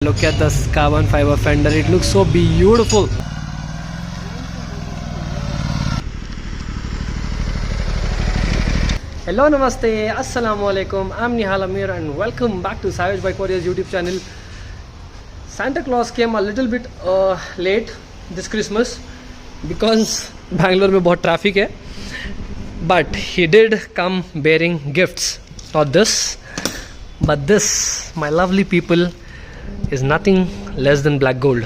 Look at this carbon fiber fender, it looks so beautiful. Hello, namaste, assalamu alaikum. I'm Nihal Amir and welcome back to Savage Bike Warriors YouTube channel. Santa Claus came a little bit late this Christmas because Bangalore में बहुत traffic है. But he did come bearing gifts. Not this, but this, my lovely people, is nothing less than black gold.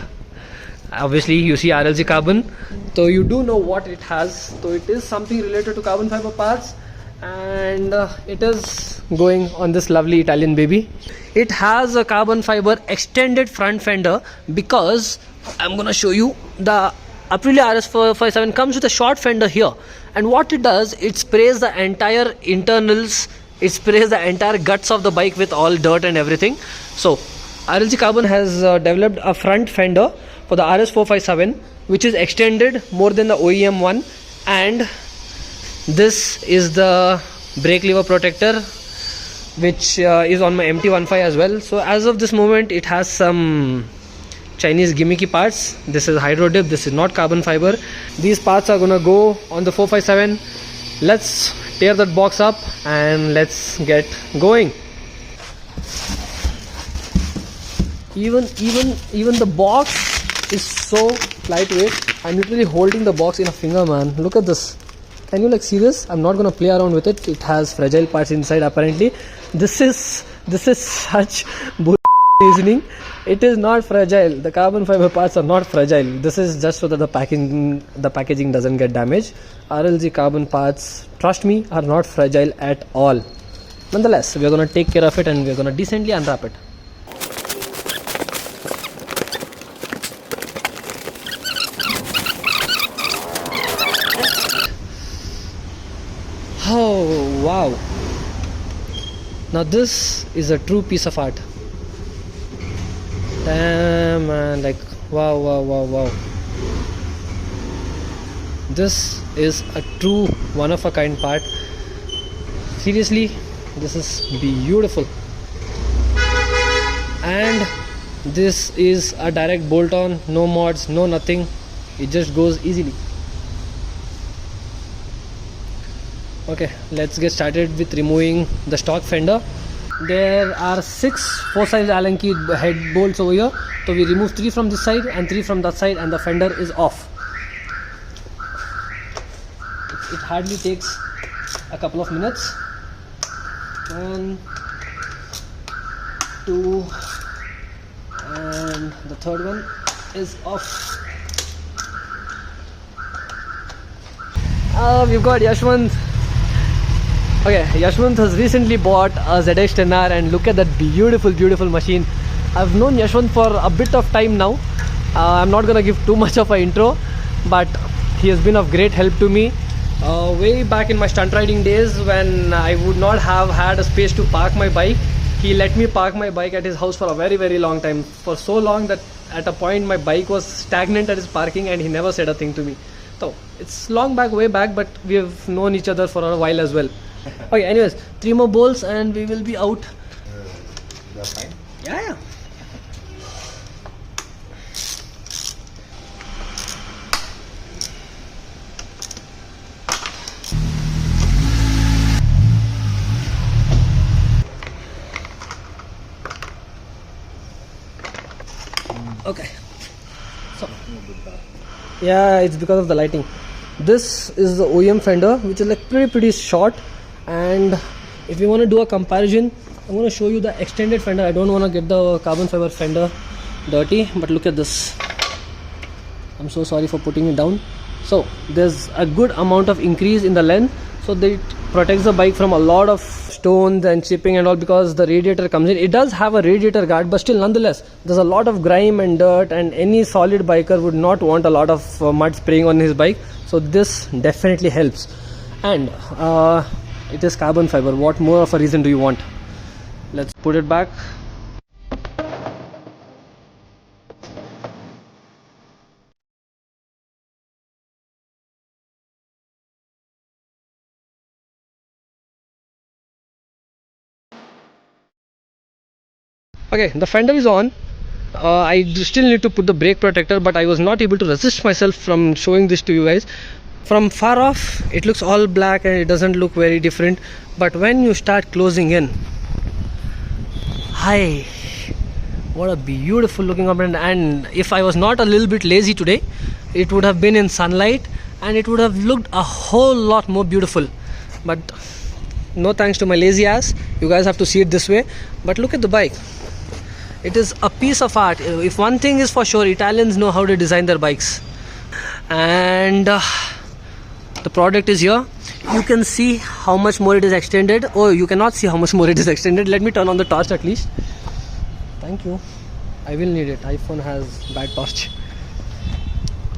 Obviously you see RLC carbon, so you do know what it has. So it is something related to carbon fiber parts, and it is going on this lovely Italian baby. It has a carbon fiber extended front fender because I'm gonna show you the Aprilia RS457 comes with a short fender here, and what it does, it sprays the entire internals, it sprays the entire guts of the bike with all dirt and everything. So RLC Carbon has developed a front fender for the RS457 which is extended more than the OEM one, and this is the brake lever protector which is on my MT15 as well. So as of this moment it has some Chinese gimmicky parts. This is hydro dip, this is not carbon fiber. These parts are gonna go on the 457. Let's tear that box up and let's get going. Even the box is so lightweight. I'm literally holding the box in a finger, man. Look at this. Can you see this? I'm not gonna play around with it. It has fragile parts inside apparently. This is such bull reasoning. It is not fragile. The carbon fiber parts are not fragile. This is just so that the packaging doesn't get damaged. RLC carbon parts, trust me, are not fragile at all. Nonetheless, we are gonna take care of it and we are gonna decently unwrap it. Oh wow, now this is a true piece of art. Damn man, wow. This is a true one of a kind part. Seriously, this is beautiful. And this is a direct bolt on, no mods, no nothing. It just goes easily. Okay, let's get started with removing the stock fender. There are 6 4-size Allen key head bolts over here. So we remove 3 from this side and 3 from that side, and the fender is off. It hardly takes a couple of minutes. 1, 2, and the third one is off. We've got Yashwant. Okay, Yashwant has recently bought a ZX10R, and look at that beautiful machine. I've known Yashwant for a bit of time now. I'm not gonna give too much of an intro, but he has been of great help to me. Way back in my stunt riding days, when I would not have had a space to park my bike, he let me park my bike at his house for a very long time. For so long that at a point my bike was stagnant at his parking and he never said a thing to me. So it's long back, way back, but we have known each other for a while as well. Okay, anyways, 3 more bolts and we will be out. You're fine? Yeah. Okay. So, yeah, it's because of the lighting. This is the OEM fender, which is pretty short, and if you want to do a comparison, I'm going to show you the extended fender. I don't want to get the carbon fiber fender dirty, but look at this. I'm so sorry for putting it down. So there's a good amount of increase in the length, so that it protects the bike from a lot of stones and chipping and all, because the radiator comes in. It does have a radiator guard, but still nonetheless there's a lot of grime and dirt, and any solid biker would not want a lot of mud spraying on his bike. So this definitely helps, and it is carbon fiber. What more of a reason do you want? Let's put it back. Okay, the fender is on. still need to put the brake protector, but I was not able to resist myself from showing this to you guys. From far off it looks all black and it doesn't look very different, but when you start closing in, hi, what a beautiful looking component. And if I was not a little bit lazy today, it would have been in sunlight and it would have looked a whole lot more beautiful, but no thanks to my lazy ass, you guys have to see it this way. But look at the bike, it is a piece of art. If one thing is for sure, Italians know how to design their bikes. And the product is here. You can see how much more it is extended. Oh, you cannot see how much more it is extended. Let me turn on the torch at least. Thank you, I will need it, iPhone has bad torch.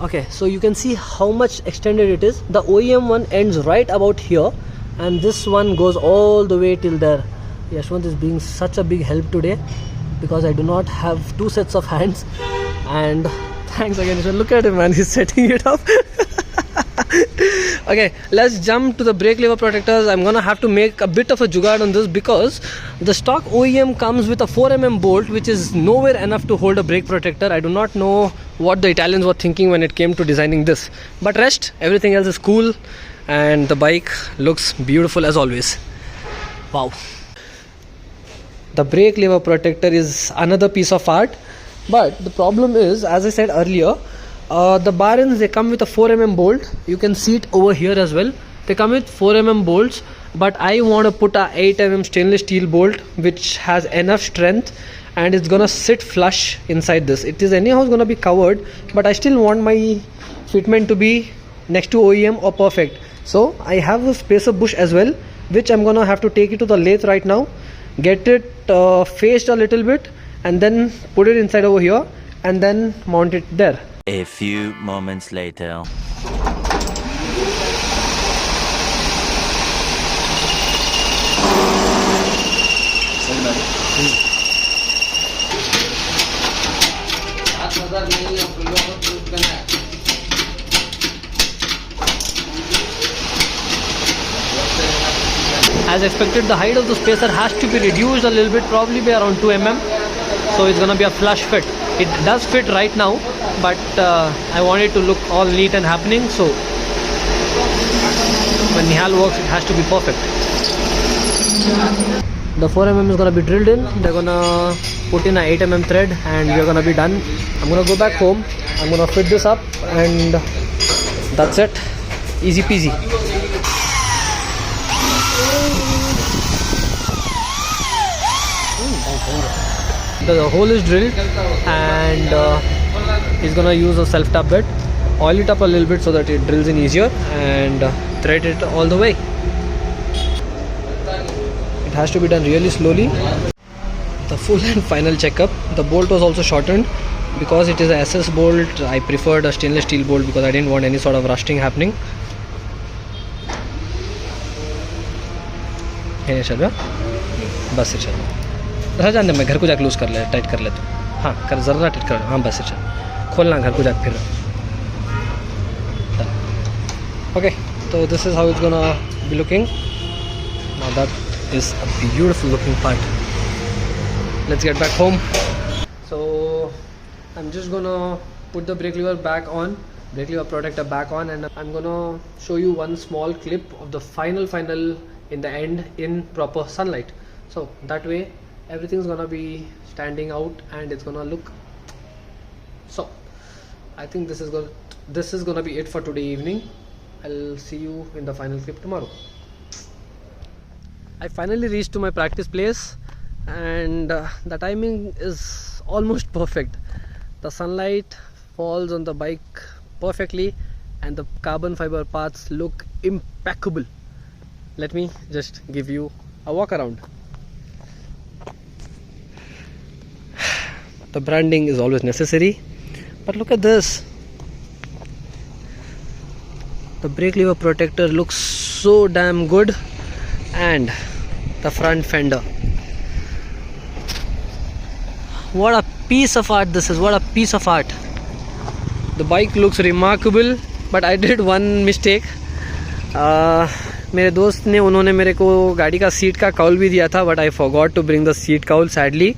Okay, so you can see how much extended it is. The OEM one ends right about here and this one goes all the way till there. Yashwant is being such a big help today because I do not have two sets of hands. And thanks again, Yashwant. Look at him, man, he's setting it up. Okay, let's jump to the brake lever protectors. I'm gonna have to make a bit of a jugaad on this because the stock OEM comes with a 4mm bolt which is nowhere enough to hold a brake protector. I do not know what the Italians were thinking when it came to designing this, but rest everything else is cool and the bike looks beautiful as always. Wow, the brake lever protector is another piece of art, but the problem is, as I said earlier, the bar ends, they come with a 4mm bolt. You can see it over here as well. They come with 4mm bolts, but I want to put a 8mm stainless steel bolt which has enough strength and it's gonna sit flush inside this. It is anyhow gonna be covered, but I still want my fitment to be next to OEM or perfect. So I have a spacer bush as well, which I'm gonna have to take it to the lathe right now, get it faced a little bit and then put it inside over here and then mount it there. A few moments later. As expected, the height of the spacer has to be reduced a little bit, probably by around 2 mm. So it's gonna be a flush fit. It does fit right now, but I want it to look all neat and happening. So when Nihal works, it has to be perfect. The 4mm is gonna be drilled in. They're gonna put in a 8mm thread, and we're gonna be done. I'm gonna go back home. I'm gonna fit this up, and that's it. Easy peasy. The hole is drilled and he's gonna use a self-tap bit, oil it up a little bit so that it drills in easier, and thread it all the way. It has to be done really slowly. The full and final checkup. The bolt was also shortened because it is a SS bolt. I preferred a stainless steel bolt because I didn't want any sort of rusting happening. बस चल रह जाने, मैं घर को जाकर loose कर ले, टाइट कर ले तो, हाँ कर ज़रा टाइट कर, हाँ बस चल खोलना घर को जाकर फिर. Okay, so this is how it's gonna be looking. Now that is a beautiful looking part. Let's get back home. So I'm just gonna put the brake lever back on, brake lever protector back on, and I'm gonna show you one small clip of the final in the end in proper sunlight. So that way everything's gonna be standing out and it's gonna look. So I think this is gonna be it for today evening. I'll see you in the final clip tomorrow. I finally reached to my practice place, and the timing is almost perfect. The sunlight falls on the bike perfectly and the carbon fiber parts look impeccable. Let me just give you a walk around. The branding is always necessary, but look at this. The brake lever protector looks so damn good, and the front fender. What a piece of art this is, what a piece of art. The bike looks remarkable, but I did one mistake. मेरे दोस्त ने उन्होंने मेरे को गाड़ी का seat का cowl भी दिया था, but I forgot to bring the seat cowl sadly.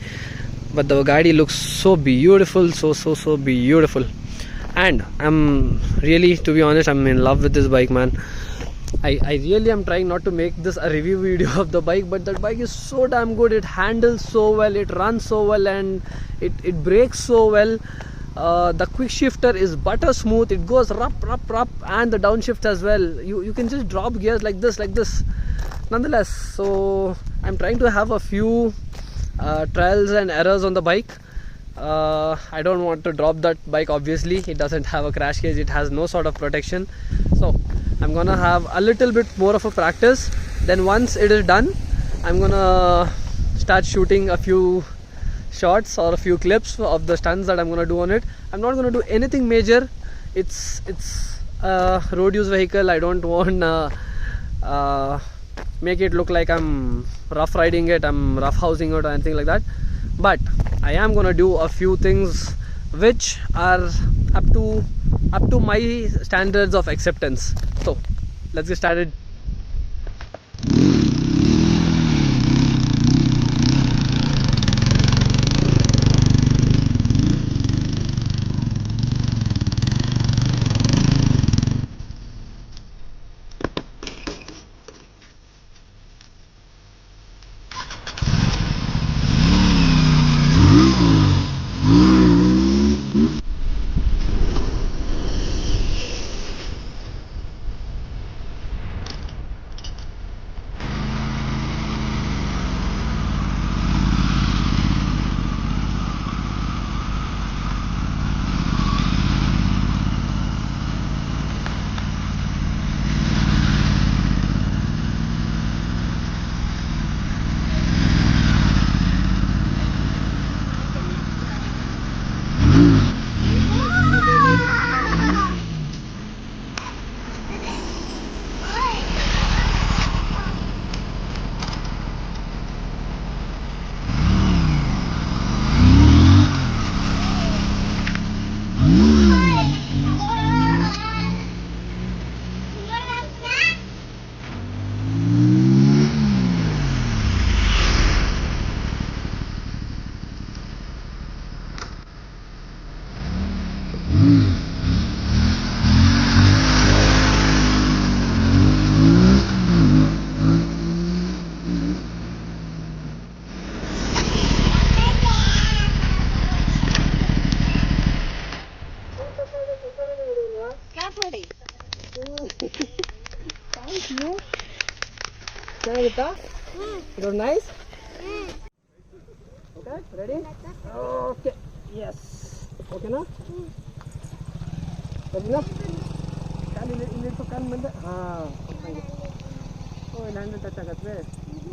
but the Gadi looks so beautiful, so beautiful. And I'm really, to be honest, I'm in love with this bike, man. I really am trying not to make this a review video of the bike, but that bike is so damn good. It handles so well, it runs so well, and it brakes so well. The quick shifter is butter smooth. It goes rup, and the downshift as well. You can just drop gears like this. Nonetheless, so I'm trying to have a few trials and errors on the bike. I don't want to drop that bike. Obviously, it doesn't have a crash cage. It has no sort of protection. So I'm gonna have a little bit more of a practice. Then once it is done, I'm gonna start shooting a few shots or a few clips of the stunts that I'm gonna do on it. I'm not gonna do anything major. It's a road use vehicle. I don't want make it look like I'm rough riding it, I'm rough housing it or anything like that. But I am gonna do a few things which are up to my standards of acceptance. So let's get started. Thank you. It was nice. Okay, ready? Okay, yes. Okay, na? Ready na? Ilit to kan manda. Oh, landed touch agat be.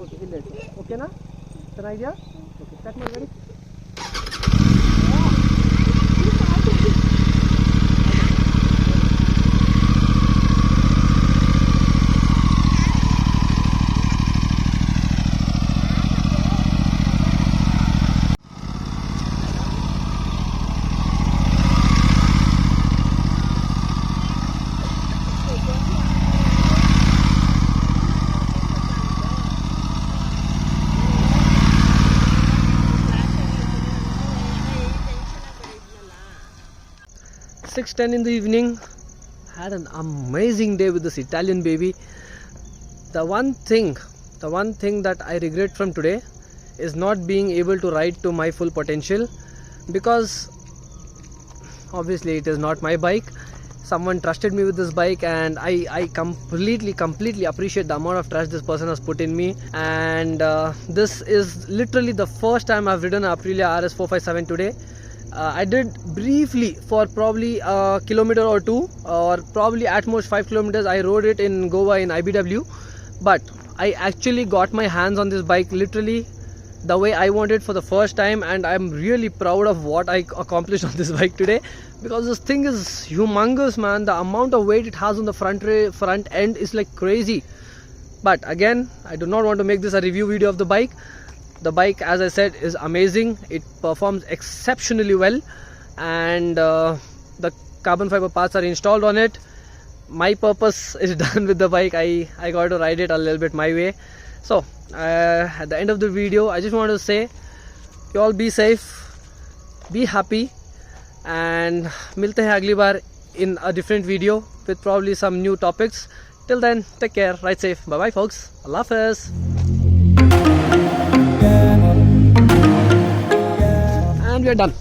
Okay, ilit. Okay na? Can idea? Okay, start my ready. 6:10 in the evening. Had an amazing day with this Italian baby. The one thing that I regret from today is not being able to ride to my full potential, because obviously it is not my bike. Someone trusted me with this bike, and I completely appreciate the amount of trust this person has put in me. And this is literally the first time I've ridden an Aprilia RS457 today. I did briefly for probably a kilometer or two, or probably at most 5 kilometers. I rode it in Goa in IBW, but I actually got my hands on this bike literally the way I wanted for the first time, and I'm really proud of what I accomplished on this bike today, because this thing is humongous, man. The amount of weight it has on the front end is like crazy. But again, I do not want to make this a review video of the bike. The bike, as I said, is amazing. It performs exceptionally well, and the carbon fiber parts are installed on it. My purpose is done with the bike. I got to ride it a little bit my way. So at the end of the video, I just want to say You all be safe, be happy, and मिलते हैं अगली बार in a different video with probably some new topics. Till then, take care, ride safe, bye bye folks, Allah Hafiz. And we are done.